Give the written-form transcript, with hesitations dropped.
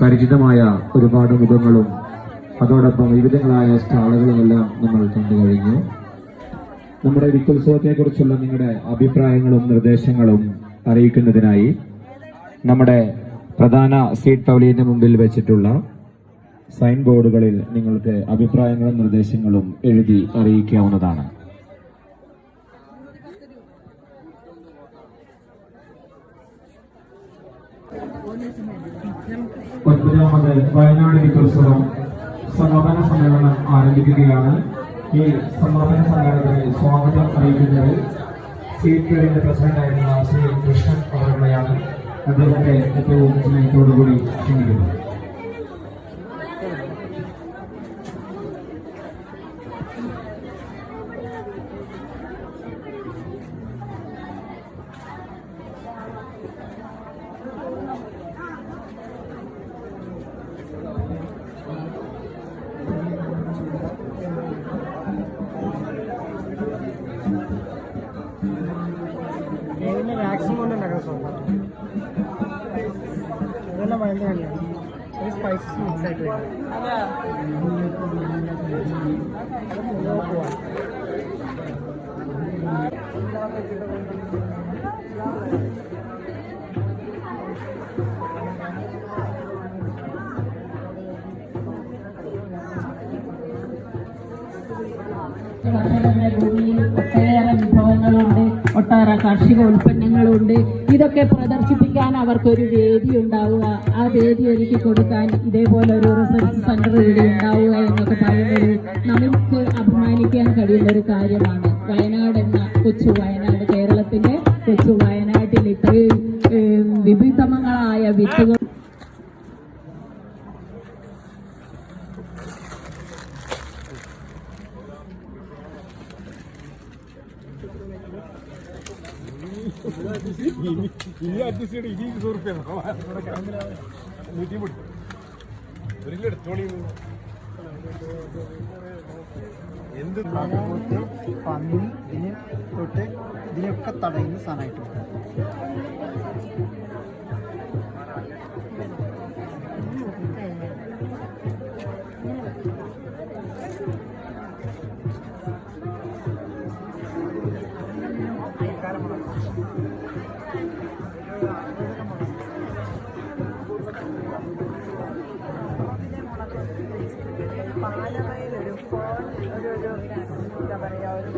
പരിചിതമായ ഒരുപാട് മുഖങ്ങളും അതോടൊപ്പം വിവിധങ്ങളായ സ്റ്റാളുകളുമെല്ലാം നമ്മൾ കണ്ടു കഴിഞ്ഞു. നമ്മുടെ വിത്തുത്സവത്തെക്കുറിച്ചുള്ള നിങ്ങളുടെ അഭിപ്രായങ്ങളും നിർദ്ദേശങ്ങളും അറിയിക്കുന്നതിനായി നമ്മുടെ പ്രധാന സീറ്റ് പവലിയന്റെ മുമ്പിൽ വെച്ചിട്ടുള്ള സൈൻ ബോർഡുകളിൽ നിങ്ങൾക്ക് അഭിപ്രായങ്ങളും നിർദ്ദേശങ്ങളും എഴുതി അറിയിക്കാവുന്നതാണ്. ഒൻപതാമത് വയനാട് വിത്തുത്സവം സമാപന സമ്മേളനം ആരംഭിക്കുകയാണ്. ഈ സമാപന സമ്മേളനത്തിൽ സ്വാഗതം അറിയിക്കുന്നത് സീറ്റ് പ്രസിഡന്റായിരുന്ന ശ്രീ കൃഷ്ണൻ അവരുടെയാണ്. അദ്ദേഹത്തെ ഏറ്റവും സ്നേഹത്തോടുകൂടി ക്ഷണിക്കുന്നു. സ്പൈസസ് മിക്സ് ആയിട്ട് ഭൂമിയിൽ ഒട്ടേറെ വിഭവങ്ങളുണ്ട്, ഒട്ടേറെ കാർഷിക ഉൽപ്പന്നങ്ങളുണ്ട്. ഇതൊക്കെ പ്രദർശിപ്പിക്കാൻ അവർക്കൊരു വേദി ഉണ്ടാവുക, ആ വേദി ഒരുക്കി കൊടുക്കാൻ ഇതേപോലെ ഒരു റിസർച്ച് സെന്റർ ഇവിടെ ഉണ്ടാവുക എന്നൊക്കെ പറയുന്നത് നമുക്ക് അഭിമാനിക്കാൻ കഴിയുന്നൊരു കാര്യമാണ്. വയനാട് എന്ന കൊച്ചു വയനാട്, കേരളത്തിന്റെ കൊച്ചു വയനാട്ടിൽ ഇത്രയും വിവിധങ്ങളായ വിത്തുകൾ പന്നി ഇതിന് തൊട്ട് ഇതിനൊക്കെ തടയുന്ന സാധനമായിട്ട് പാലമയിലൊരു ഫോൺ എന്താ പറയുക ഒരു